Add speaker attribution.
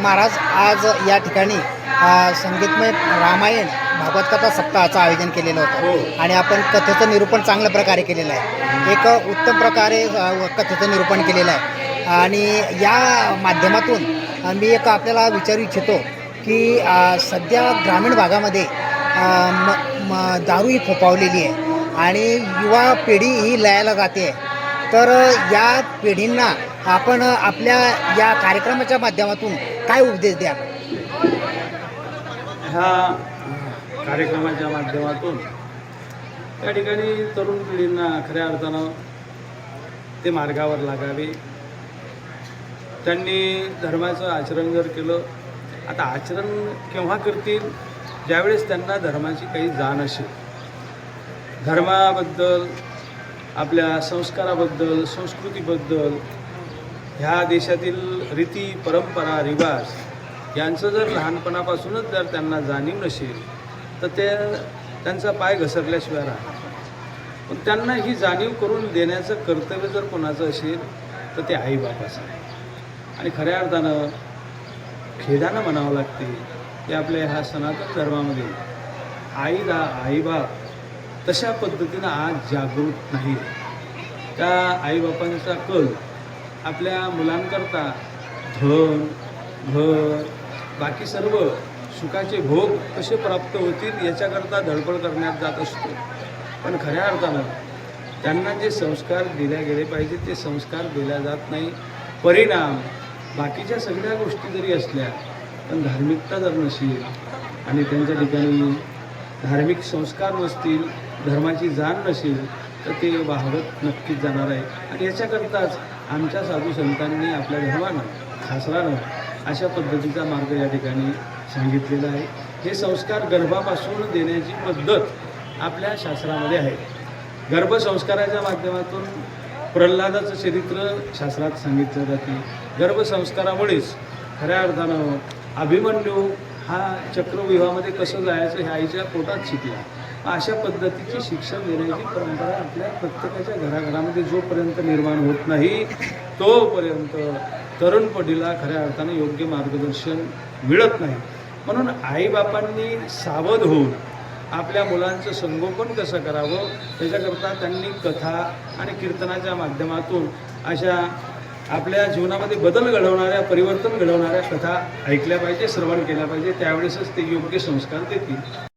Speaker 1: महाराज आज या ठिकाणी संगीतमय रामायण भागवत कथा सप्ताहाचं आयोजन केलेलं होतं आणि आपण कथेचं निरूपण चांगल्या प्रकारे केलेलं आहे. एक उत्तम प्रकारे कथेचं निरूपण केलेलं आहे आणि या माध्यमातून मी एक आपल्याला विचारू इच्छितो की सध्या ग्रामीण भागामध्ये दारू ही फोफावलेली आहे आणि युवा पिढी ही लयाला जाते आहे. तर या पिढींना आपण आपल्या या कार्यक्रमाच्या माध्यमातून काय उपदेश द्या?
Speaker 2: ह्या कार्यक्रमाच्या माध्यमातून त्या ठिकाणी तरुण पिढींना खऱ्या अर्थानं ते मार्गावर लागावे. त्यांनी धर्माचं आचरण जर केलं, आता आचरण केव्हा करतील? ज्यावेळेस त्यांना धर्माची काही जाण असेल, धर्माबद्दल, आपल्या संस्काराबद्दल, संस्कृतीबद्दल, ह्या देशातील रीती परंपरा रिवाज यांचं जर लहानपणापासूनच जर त्यांना जाणीव नसेल तर त्यांचा पाय घसरल्याशिवाय राहणार. पण त्यांना ही जाणीव करून देण्याचं कर्तव्य जर कोणाचं असेल तर ते आईबापाचं आहे. आणि खऱ्या अर्थानं खेदानं म्हणावं लागते की आपल्या ह्या सनातन धर्मामध्ये आईबाप तशा पद्धतीनं आज जागृत नाही. त्या आईबापांचा कल आपल्या मुलांकरता धन, घर, बाकी सर्व सुखाचे भोग कसे प्राप्त होतील याच्याकरता धडपड करण्यात जात असतो. पण खऱ्या अर्थानं त्यांना जे संस्कार दिले गेले पाहिजे ते संस्कार दिल्या जात नाही. परिणाम बाकीच्या सगळ्या गोष्टी जरी असल्या पण धार्मिकता जर नसेल आणि त्यांच्या ठिकाणी धार्मिक संस्कार नसतील, धर्माची जाण नसेल तर ते वाहवत नक्कीच जाणार आहे. आणि याच्याकरताच आमच्या साधू संतांनी आपल्या धर्मानं, शास्त्रानं अशा पद्धतीचा मार्ग या ठिकाणी सांगितलेला आहे. हे संस्कार गर्भापासून देण्याची पद्धत आपल्या शास्त्रामध्ये आहे. गर्भसंस्काराच्या माध्यमातून प्रल्हादाचं चरित्र शास्त्रात सांगितलं जाते. गर्भसंस्कारामुळेच खऱ्या अर्थानं अभिमन्यू हा चक्रव्यूहामध्ये कसं जायचं ह्या आईच्या पोटात शिकला. अशा पद्धतीची शिक्षण देण्याची परंपरा आपल्या प्रत्येकाच्या घराघरामध्ये जोपर्यंत निर्माण होत नाही तोपर्यंत तरुण पिढीला खऱ्या अर्थानं योग्य मार्गदर्शन मिळत नाही. म्हणून आईबापांनी सावध होऊन आपल्या मुलांचं संगोपन कसं करावं त्याच्याकरता त्यांनी कथा आणि कीर्तनाच्या माध्यमातून अशा आपल्या जीवनामध्ये बदल घडवणाऱ्या, परिवर्तन घडवणाऱ्या कथा ऐकल्या पाहिजे, श्रवण केल्या पाहिजे. त्यावेळेसच ते योग्य संस्कार देतील.